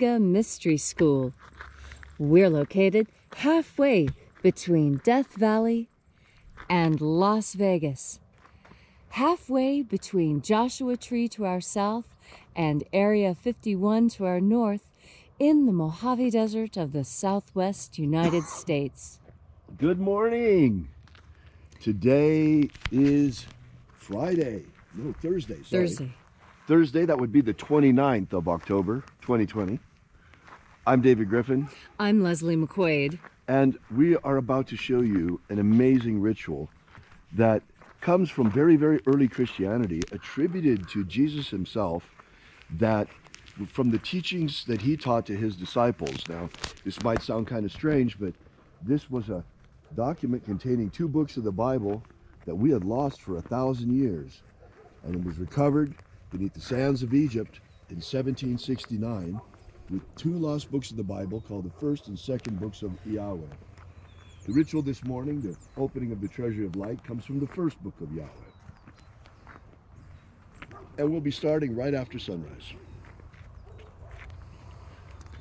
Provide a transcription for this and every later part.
Mystery School. We're located halfway between Death Valley and Las Vegas. Halfway between Joshua Tree to our south and Area 51 to our north in the Mojave Desert of the Southwest United States. Good morning. Today is Thursday. Sorry. Thursday, that would be the 29th of October, 2020. I'm David Griffin. I'm Leslie McQuaid. And we are about to show you an amazing ritual that comes from very, very early Christianity, attributed to Jesus himself, that from the teachings that he taught to his disciples. Now, this might sound kind of strange, but this was a document containing 2 books of the Bible that we had lost for 1,000 years. And it was recovered beneath the sands of Egypt in 1769 with 2 lost books of the Bible called the first and second books of Yahweh. The ritual this morning, the opening of the treasury of light, comes from the first book of Yahweh. And we'll be starting right after sunrise,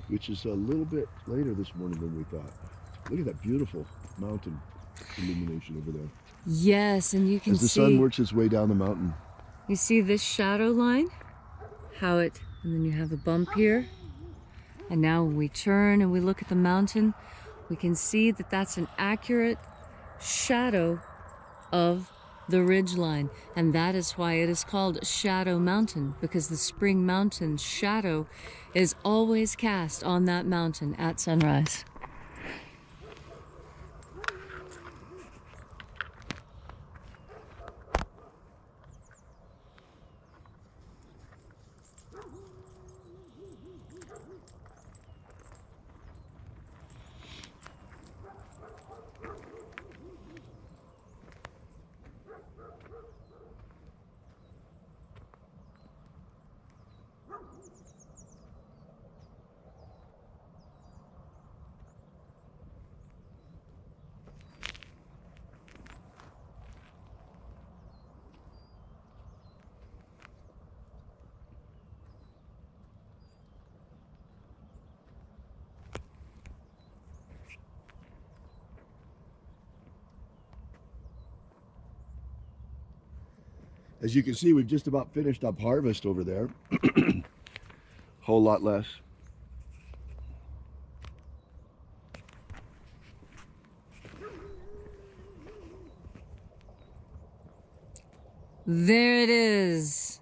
which is a little bit later this morning than we thought. Look at that beautiful mountain illumination over there. Yes, and you can see... as the sun works its way down the mountain. You see this shadow line? And then you have a bump here. And now when we turn and we look at the mountain, we can see that that's an accurate shadow of the ridge line. And that is why it is called Shadow Mountain, because the Spring Mountain's shadow is always cast on that mountain at sunrise. As you can see, we've just about finished up harvest over there. Whole lot less. There it is.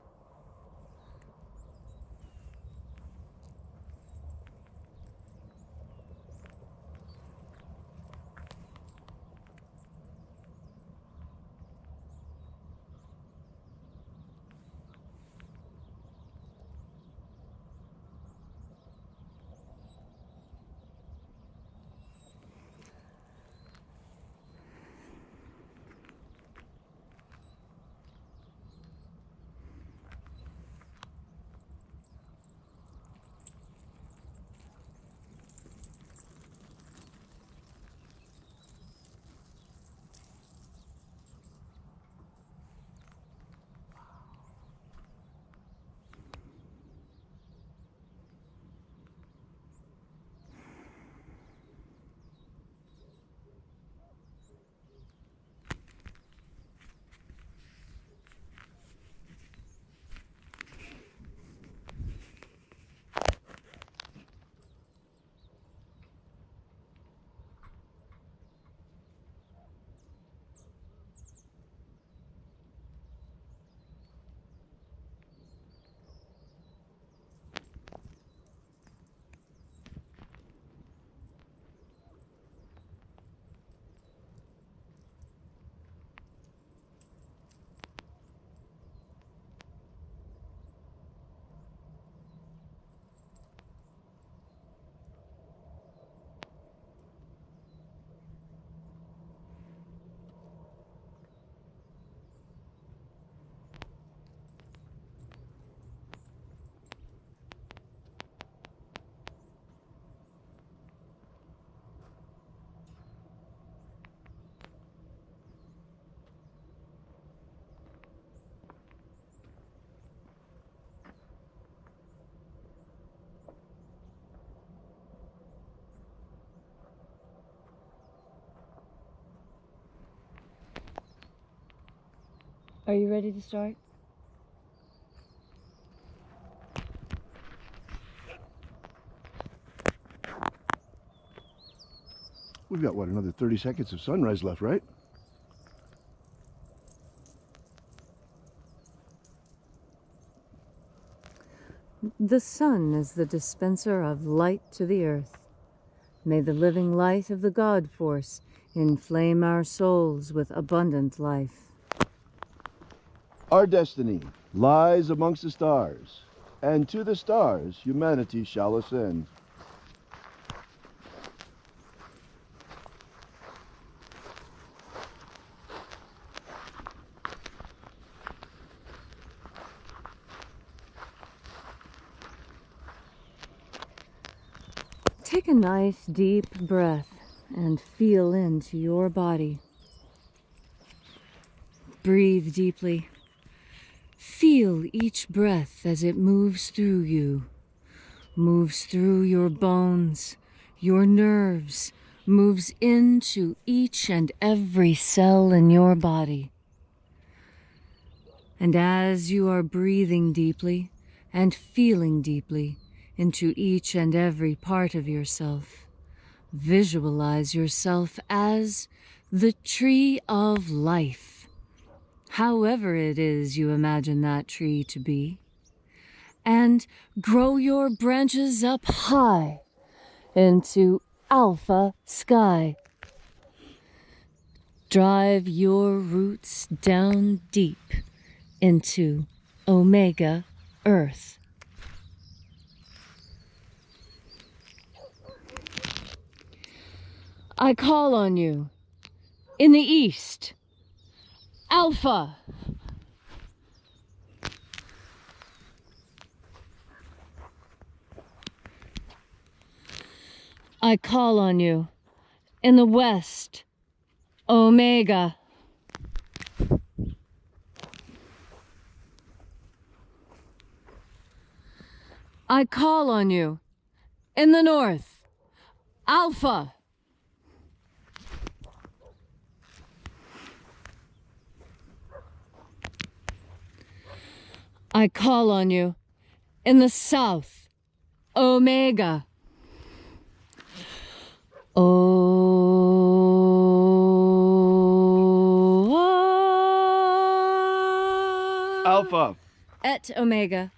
Are you ready to start? We've got, what, another 30 seconds of sunrise left, right? The sun is the dispenser of light to the earth. May the living light of the God Force inflame our souls with abundant life. Our destiny lies amongst the stars, and to the stars humanity shall ascend. Take a nice deep breath and feel into your body. Breathe deeply. Feel each breath as it moves through you, moves through your bones, your nerves, moves into each and every cell in your body. And as you are breathing deeply and feeling deeply into each and every part of yourself, visualize yourself as the tree of life, however it is you imagine that tree to be, and grow your branches up high into alpha sky. Drive your roots down deep into omega earth. I call on you in the east, alpha. I call on you in the west, omega. I call on you in the north, alpha. I call on you in the south, omega. Alpha, Et omega.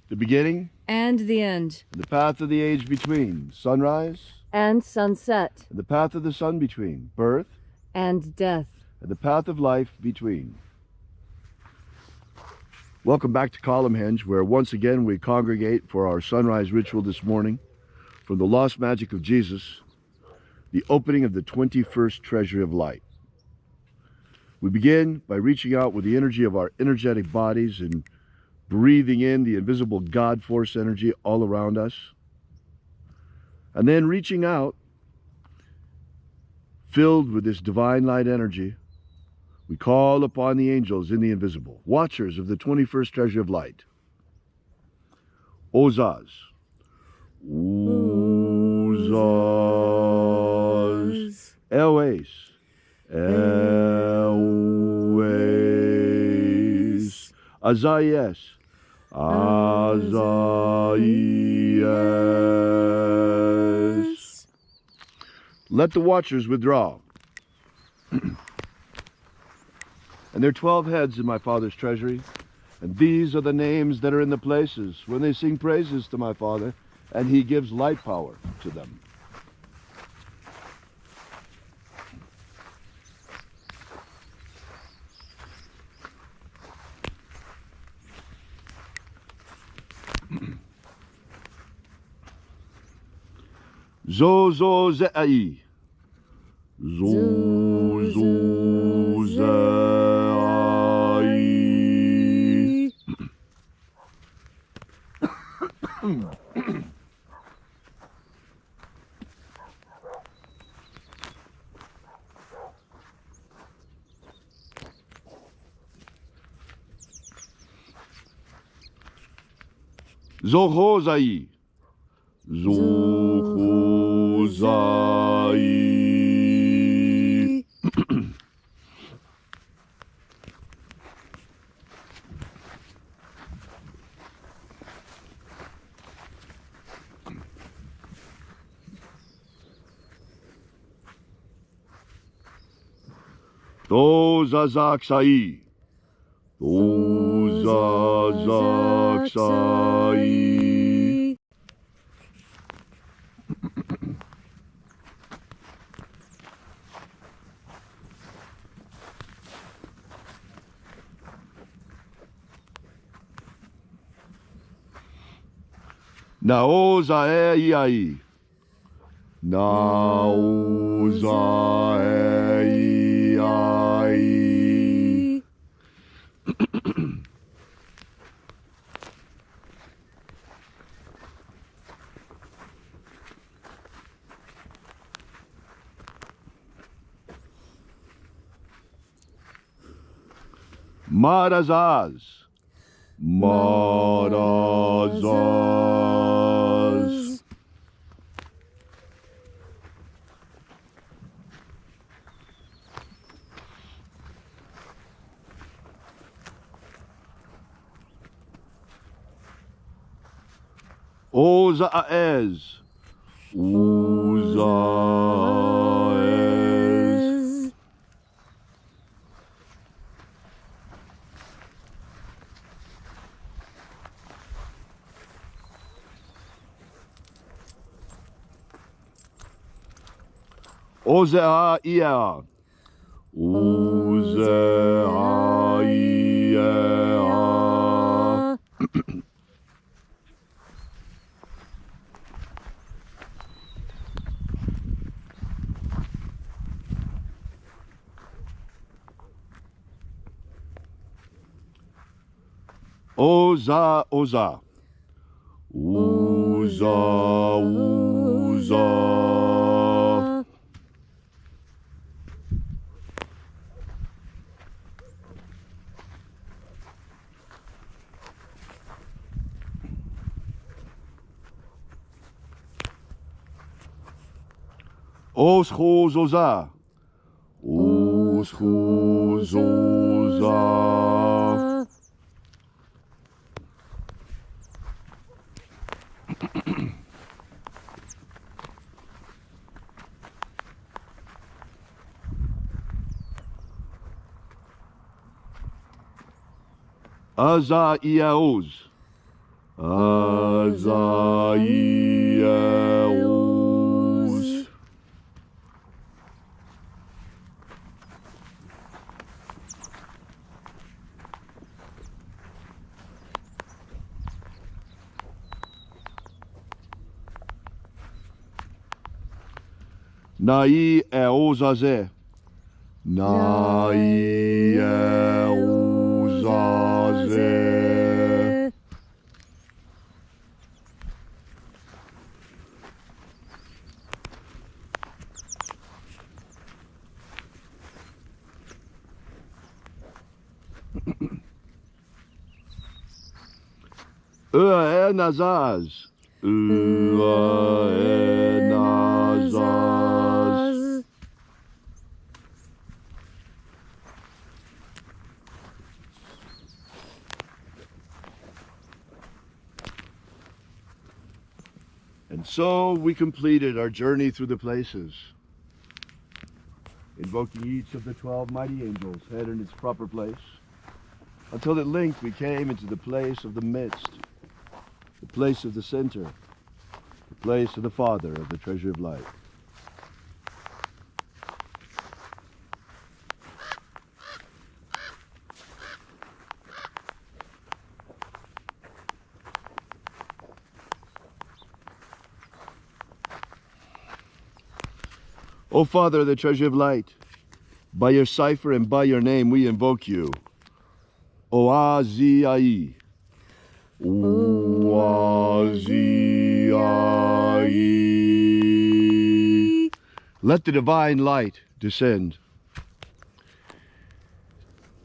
the beginning, And the end. the path of the age between, sunrise, And sunset. and the path of the sun between, birth, And death. and the path of life between. Welcome back to Columnhenge, where once again we congregate for our sunrise ritual this morning from the lost magic of Jesus, the opening of the 21st treasury of light. We begin by reaching out with the energy of our energetic bodies and breathing in the invisible God force energy all around us. And then reaching out, filled with this divine light energy, we call upon the angels in the invisible, watchers of the 21st treasury of light. Ozaz. Ozaz. Elwes. Elwes. Azayes. Azayes. Let the watchers withdraw. And there are 12 heads in my Father's treasury, and these are the names that are in the places when they sing praises to my Father, and he gives light power to them. Zozo ze'ai. Zozo ze'ai. Zohozai. Zohozai. Thozazak Thozazak Naozaei Naozaei Marazaz Marazaz Ozaez Uzaez Ozeaia Ozeaia Oza Oza Uza Uza Oschozoza Oschozoza Azaiaos Azaiaos Nai eozaze Nai eozaze Nazaz Nazaz And so we completed our journey through the places, invoking each of the 12 mighty angels, head in its proper place, until at length we came into the place of the midst, the place of the center, the place of the Father of the treasure of light. O Father of the treasure of light, by your cipher and by your name we invoke you. Oaziai. Oaziai. Let the divine light descend.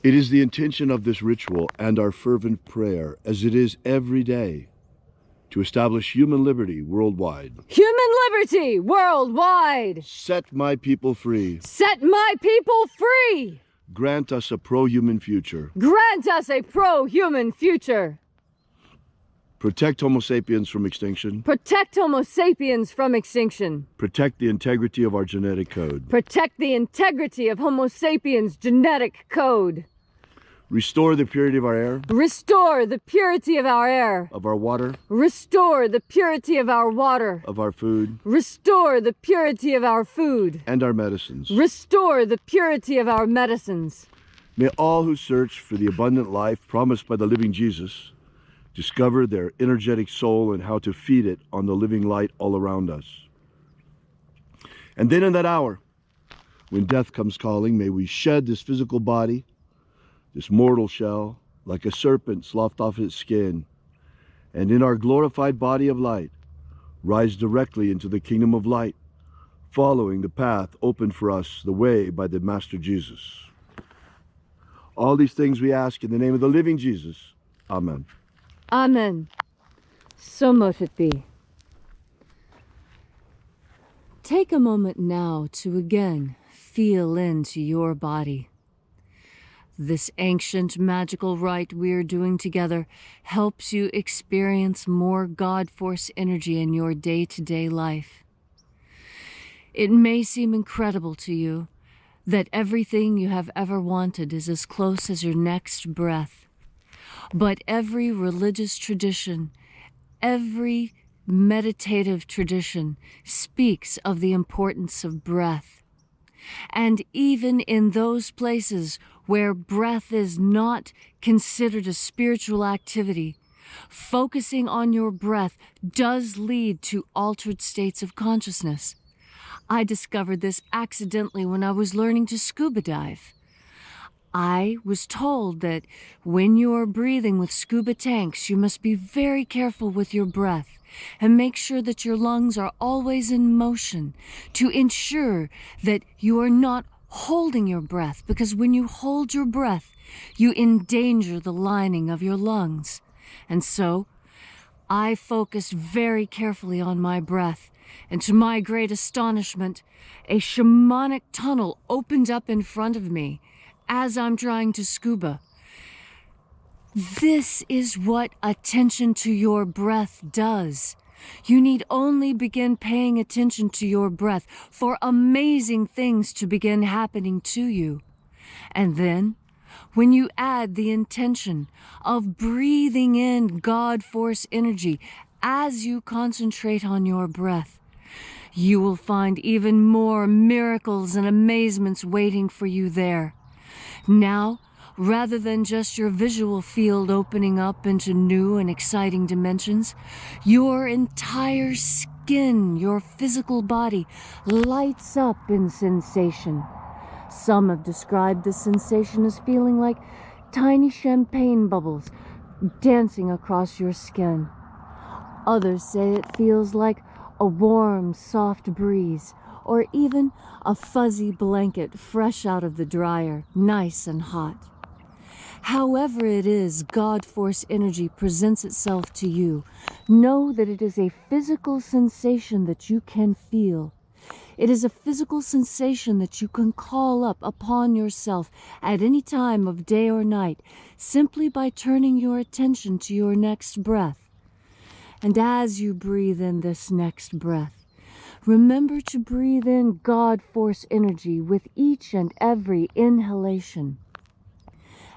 It is the intention of this ritual and our fervent prayer, as it is every day, to establish human liberty worldwide. Human liberty worldwide! Set my people free. Set my people free! Grant us a pro-human future. Grant us a pro-human future! Protect Homo sapiens from extinction. Protect Homo sapiens from extinction. Protect the integrity of our genetic code. Protect the integrity of Homo sapiens' genetic code. Restore the purity of our air. Restore the purity of our air. Of our water. Restore the purity of our water. Of our food. Restore the purity of our food. And our medicines. Restore the purity of our medicines. May all who search for the abundant life promised by the living Jesus discover their energetic soul and how to feed it on the living light all around us. And then in that hour, when death comes calling, may we shed this physical body, this mortal shell, like a serpent sloughed off its skin, and in our glorified body of light, rise directly into the kingdom of light, following the path opened for us, the way by the Master Jesus. All these things we ask in the name of the living Jesus. Amen. Amen. So mote it be. Take a moment now to again feel into your body. This ancient magical rite we're doing together helps you experience more God Force energy in your day-to-day life. It may seem incredible to you that everything you have ever wanted is as close as your next breath. But every religious tradition, every meditative tradition speaks of the importance of breath. And even in those places where breath is not considered a spiritual activity, focusing on your breath does lead to altered states of consciousness. I discovered this accidentally when I was learning to scuba dive. I was told that when you are breathing with scuba tanks, you must be very careful with your breath and make sure that your lungs are always in motion to ensure that you are not holding your breath, because when you hold your breath, you endanger the lining of your lungs. And so, I focused very carefully on my breath, and to my great astonishment, a shamanic tunnel opened up in front of me as I'm trying to scuba. This is what attention to your breath does. You need only begin paying attention to your breath for amazing things to begin happening to you. And then, when you add the intention of breathing in God Force energy as you concentrate on your breath, you will find even more miracles and amazements waiting for you there. Now, rather than just your visual field opening up into new and exciting dimensions, your entire skin, your physical body, lights up in sensation. Some have described this sensation as feeling like tiny champagne bubbles dancing across your skin. Others say it feels like a warm, soft breeze, or even a fuzzy blanket fresh out of the dryer, nice and hot. However it is God Force energy presents itself to you, know that it is a physical sensation that you can feel. It is a physical sensation that you can call up upon yourself at any time of day or night, simply by turning your attention to your next breath. And as you breathe in this next breath, remember to breathe in God Force energy with each and every inhalation.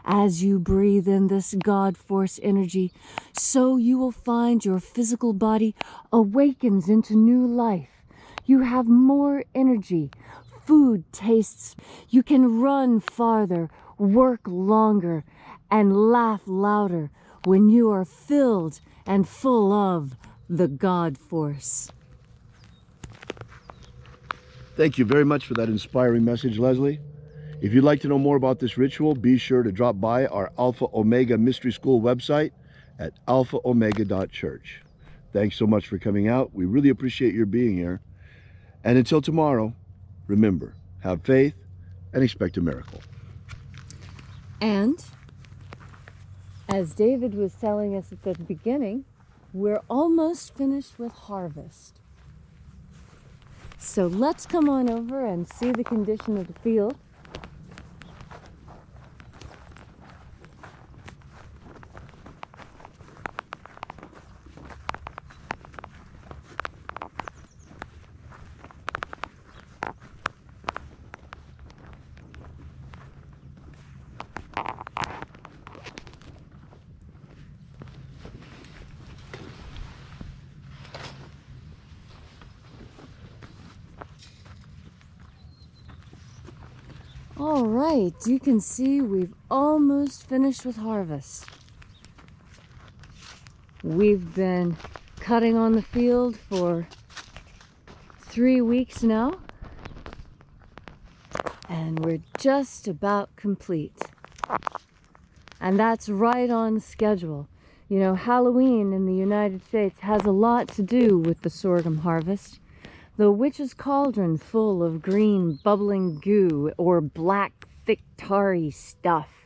As you breathe in this God Force energy, so you will find your physical body awakens into new life. You have more energy, food tastes, you can run farther, work longer, and laugh louder when you are filled and full of the God Force. Thank you very much for that inspiring message, Leslie. If you'd like to know more about this ritual, be sure to drop by our Alpha Omega Mystery School website at alphaomega.church. Thanks so much for coming out. We really appreciate your being here. And until tomorrow, remember, have faith and expect a miracle. And as David was telling us at the beginning, we're almost finished with harvest. So let's come on over and see the condition of the field. All right, you can see we've almost finished with harvest. We've been cutting on the field for 3 weeks now, and we're just about complete. And that's right on schedule. You know, Halloween in the United States has a lot to do with the sorghum harvest. The witch's cauldron full of green bubbling goo or black thick tarry stuff.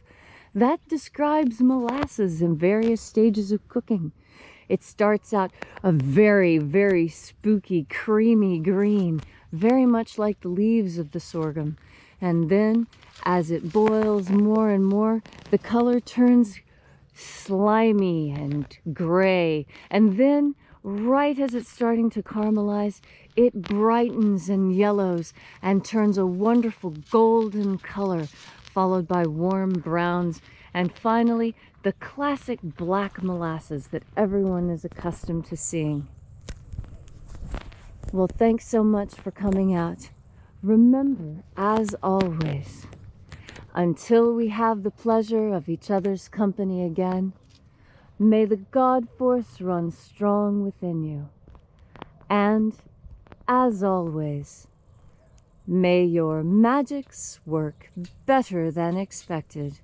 That describes molasses in various stages of cooking. It starts out a very, very spooky, creamy green, very much like the leaves of the sorghum. And then, as it boils more and more, the color turns slimy and gray. And then, right as it's starting to caramelize, it brightens and yellows and turns a wonderful golden color, followed by warm browns, and finally the classic black molasses that everyone is accustomed to seeing. Well, thanks so much for coming out. Remember, as always, until we have the pleasure of each other's company again, may the God force run strong within you. And, as always, may your magics work better than expected.